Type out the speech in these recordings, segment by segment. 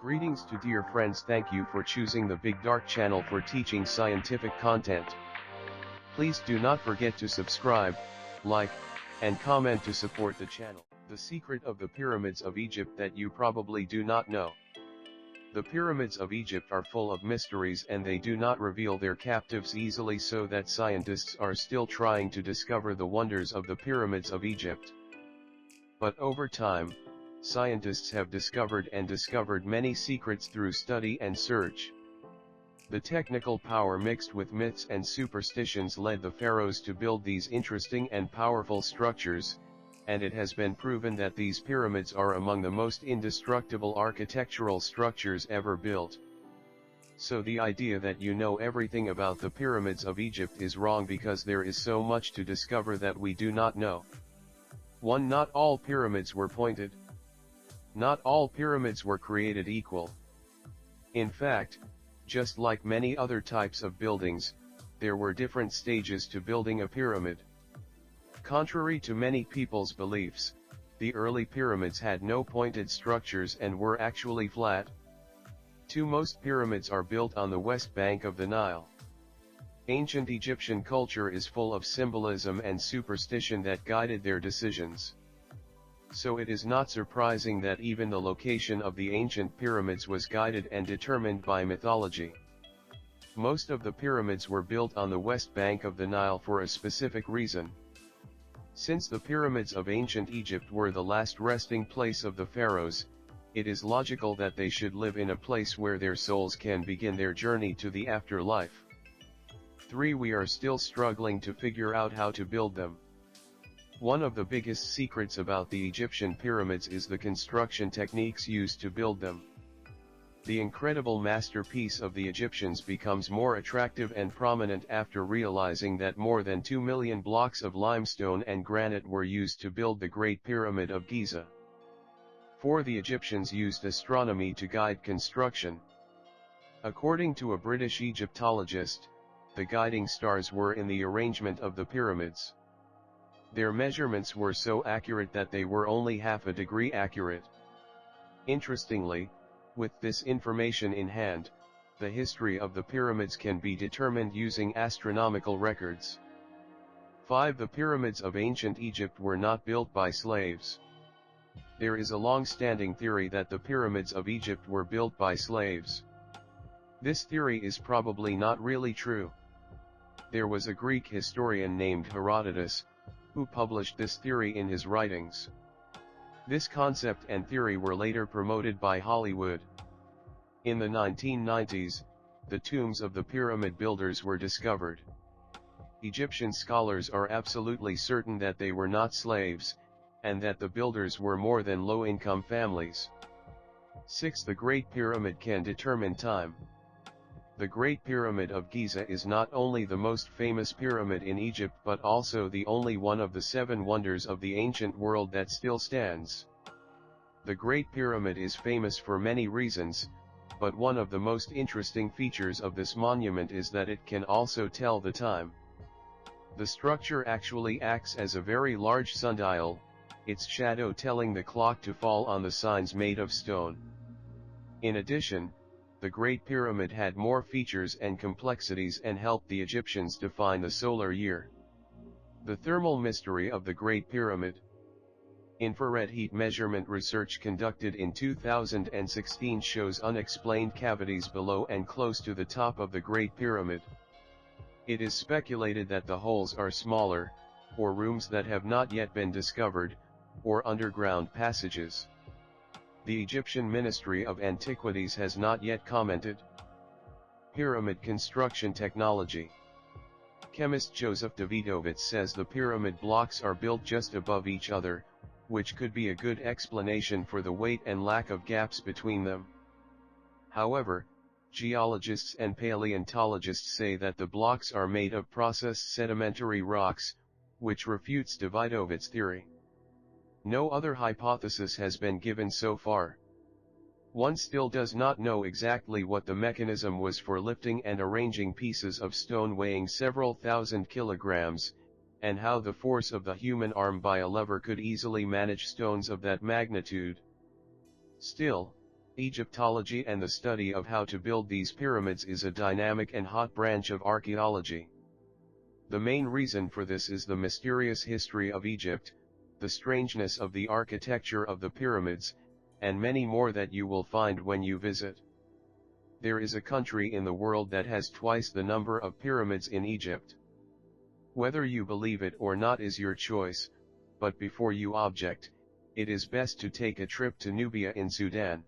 Greetings to dear friends, thank you for choosing the BigDark channel for teaching scientific content. Please do not forget to subscribe, like, and comment to support the channel. The secret of the pyramids of Egypt that you probably do not know. The pyramids of Egypt are full of mysteries and they do not reveal their captives easily, so that scientists are still trying to discover the wonders of the pyramids of Egypt. But over time, scientists have discovered many secrets through study and search. The technical power mixed with myths and superstitions led the pharaohs to build these interesting and powerful structures, and it has been proven that these pyramids are among the most indestructible architectural structures ever built. So the idea that you know everything about the pyramids of Egypt is wrong, because there is so much to discover that we do not know. 1. Not all pyramids were pointed. Not all pyramids were created equal. In fact, just like many other types of buildings, there were different stages to building a pyramid. Contrary to many people's beliefs, the early pyramids had no pointed structures and were actually flat. 2. Most pyramids are built on the west bank of the Nile. Ancient Egyptian culture is full of symbolism and superstition that guided their decisions. So it is not surprising that even the location of the ancient pyramids was guided and determined by mythology. Most of the pyramids were built on the west bank of the Nile for a specific reason. Since the pyramids of ancient Egypt were the last resting place of the pharaohs, it is logical that they should live in a place where their souls can begin their journey to the afterlife. 3. We are still struggling to figure out how to build them. One of the biggest secrets about the Egyptian pyramids is the construction techniques used to build them. The incredible masterpiece of the Egyptians becomes more attractive and prominent after realizing that more than 2 million blocks of limestone and granite were used to build the Great Pyramid of Giza. 4. The Egyptians used astronomy to guide construction. According to a British Egyptologist, the guiding stars were in the arrangement of the pyramids. Their measurements were so accurate that they were only half a degree accurate. Interestingly, with this information in hand, the history of the pyramids can be determined using astronomical records. 5. The pyramids of ancient Egypt were not built by slaves. There is a long-standing theory that the pyramids of Egypt were built by slaves. This theory is probably not really true. There was a Greek historian named Herodotus, who published this theory in his writings. This concept and theory were later promoted by Hollywood. In the 1990s, the tombs of the pyramid builders were discovered. Egyptian scholars are absolutely certain that they were not slaves, and that the builders were more than low-income families. 6. The Great Pyramid can determine time. The Great Pyramid of Giza is not only the most famous pyramid in Egypt but also the only one of the 7 wonders of the ancient world that still stands. The Great Pyramid is famous for many reasons, but one of the most interesting features of this monument is that it can also tell the time. The structure actually acts as a very large sundial, its shadow telling the clock to fall on the signs made of stone. In addition, the Great Pyramid had more features and complexities and helped the Egyptians define the solar year. The thermal mystery of the Great Pyramid. Infrared heat measurement research conducted in 2016 shows unexplained cavities below and close to the top of the Great Pyramid. It is speculated that the holes are smaller, or rooms that have not yet been discovered, or underground passages. The Egyptian Ministry of Antiquities has not yet commented. Pyramid construction technology. Chemist Joseph Davidovich says the pyramid blocks are built just above each other, which could be a good explanation for the weight and lack of gaps between them. However, geologists and paleontologists say that the blocks are made of processed sedimentary rocks, which refutes Davidovich's theory. No other hypothesis has been given so far. One still does not know exactly what the mechanism was for lifting and arranging pieces of stone weighing several thousand kilograms, and how the force of the human arm by a lever could easily manage stones of that magnitude. Still, Egyptology and the study of how to build these pyramids is a dynamic and hot branch of archaeology. The main reason for this is the mysterious history of Egypt, the strangeness of the architecture of the pyramids, and many more that you will find when you visit. There is a country in the world that has twice the number of pyramids in Egypt. Whether you believe it or not is your choice, but before you object, it is best to take a trip to Nubia in Sudan.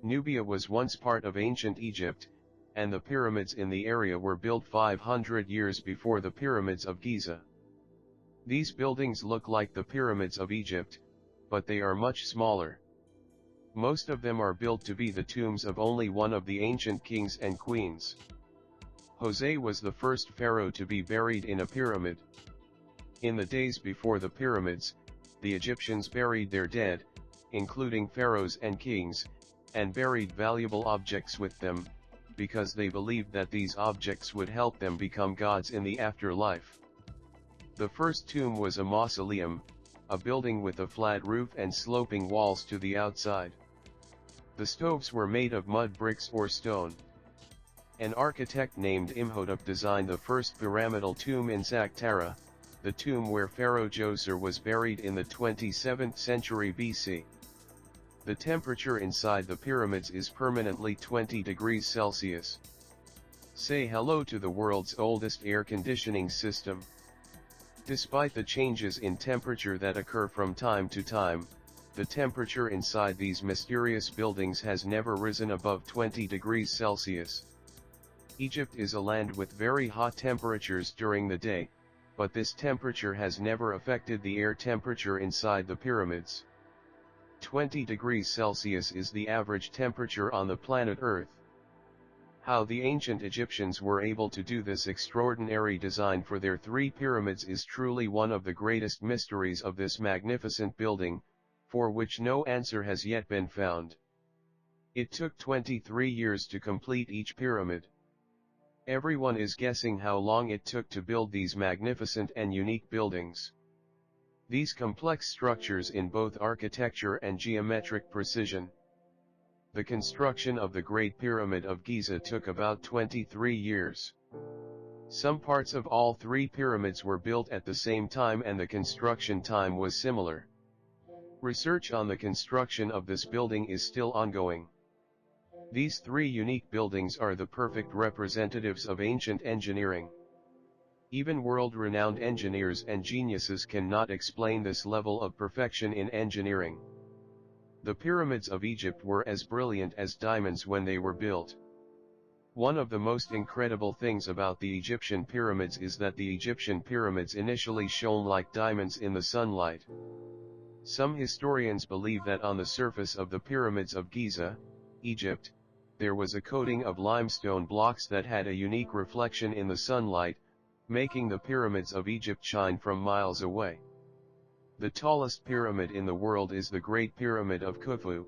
Nubia was once part of ancient Egypt, and the pyramids in the area were built 500 years before the pyramids of Giza. These buildings look like the pyramids of Egypt, but they are much smaller. Most of them are built to be the tombs of only one of the ancient kings and queens. Jose was the first pharaoh to be buried in a pyramid. In the days before the pyramids, the Egyptians buried their dead, including pharaohs and kings, and buried valuable objects with them, because they believed that these objects would help them become gods in the afterlife. The first tomb was a mausoleum, a building with a flat roof and sloping walls to the outside. The stoves were made of mud bricks or stone. An architect named Imhotep designed the first pyramidal tomb in Saqqara, the tomb where Pharaoh Djoser was buried in the 27th century BC. The temperature inside the pyramids is permanently 20 degrees Celsius. Say hello to the world's oldest air conditioning system. Despite the changes in temperature that occur from time to time, the temperature inside these mysterious buildings has never risen above 20 degrees Celsius. Egypt is a land with very hot temperatures during the day, but this temperature has never affected the air temperature inside the pyramids. 20 degrees Celsius is the average temperature on the planet Earth. How the ancient Egyptians were able to do this extraordinary design for their three pyramids is truly one of the greatest mysteries of this magnificent building, for which no answer has yet been found. It took 23 years to complete each pyramid. Everyone is guessing how long it took to build these magnificent and unique buildings. These complex structures in both architecture and geometric precision. The construction of the Great Pyramid of Giza took about 23 years. Some parts of all three pyramids were built at the same time and the construction time was similar. Research on the construction of this building is still ongoing. These three unique buildings are the perfect representatives of ancient engineering. Even world-renowned engineers and geniuses cannot explain this level of perfection in engineering. The pyramids of Egypt were as brilliant as diamonds when they were built. One of the most incredible things about the Egyptian pyramids is that the Egyptian pyramids initially shone like diamonds in the sunlight. Some historians believe that on the surface of the pyramids of Giza, Egypt, there was a coating of limestone blocks that had a unique reflection in the sunlight, making the pyramids of Egypt shine from miles away. The tallest pyramid in the world is the Great Pyramid of Khufu.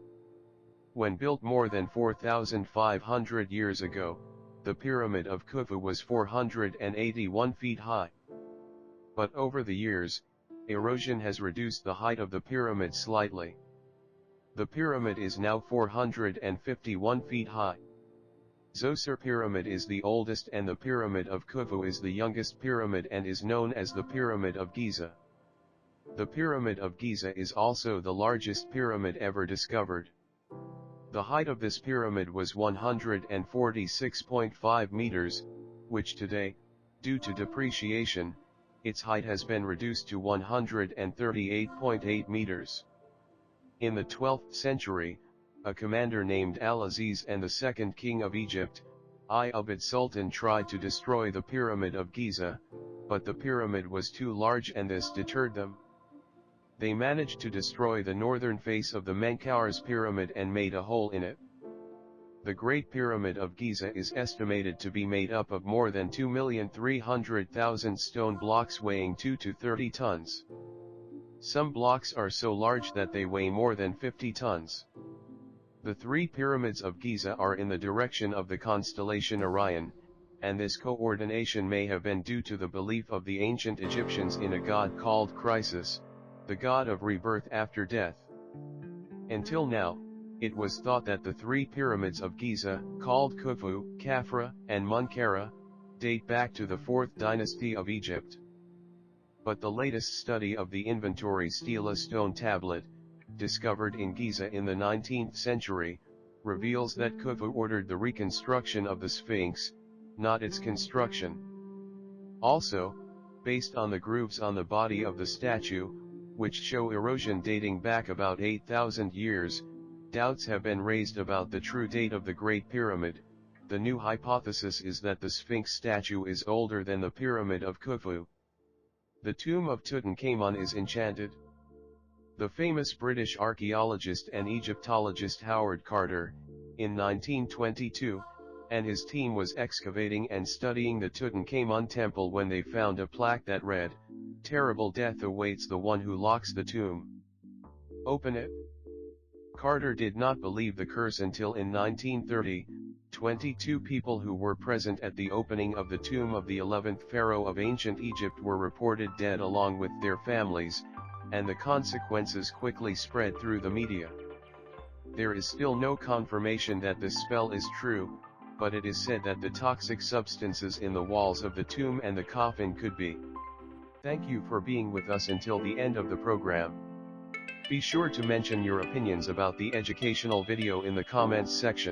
When built more than 4,500 years ago, the Pyramid of Khufu was 481 feet high. But over the years, erosion has reduced the height of the pyramid slightly. The pyramid is now 451 feet high. Djoser Pyramid is the oldest and the Pyramid of Khufu is the youngest pyramid and is known as the Pyramid of Giza. The Pyramid of Giza is also the largest pyramid ever discovered. The height of this pyramid was 146.5 meters, which today, due to depreciation, its height has been reduced to 138.8 meters. In the 12th century, a commander named Al-Aziz and the second king of Egypt, Ayyubid Sultan tried to destroy the Pyramid of Giza, but the pyramid was too large and this deterred them. They managed to destroy the northern face of the Menkaures pyramid and made a hole in it. The Great Pyramid of Giza is estimated to be made up of more than 2,300,000 stone blocks weighing 2 to 30 tons. Some blocks are so large that they weigh more than 50 tons. The three pyramids of Giza are in the direction of the constellation Orion, and this coordination may have been due to the belief of the ancient Egyptians in a god called Chrysis, the god of rebirth after death. Until now, it was thought that the three pyramids of Giza, called Khufu, Khafra, and Menkaure, date back to the 4th dynasty of Egypt. But the latest study of the inventory stela stone tablet, discovered in Giza in the 19th century, reveals that Khufu ordered the reconstruction of the Sphinx, not its construction. Also, based on the grooves on the body of the statue, which show erosion dating back about 8,000 years, doubts have been raised about the true date of the Great Pyramid. The new hypothesis is that the Sphinx statue is older than the Pyramid of Khufu. The tomb of Tutankhamun is enchanted. The famous British archaeologist and Egyptologist Howard Carter, in 1922, and his team was excavating and studying the Tutankhamun temple when they found a plaque that read, "Terrible death awaits the one who locks the tomb. Open it." Carter did not believe the curse until in 1930, 22 people who were present at the opening of the tomb of the 11th pharaoh of ancient Egypt were reported dead along with their families, and the consequences quickly spread through the media. There is still no confirmation that this spell is true, but it is said that the toxic substances in the walls of the tomb and the coffin could be. Thank you for being with us until the end of the program. Be sure to mention your opinions about the educational video in the comments section.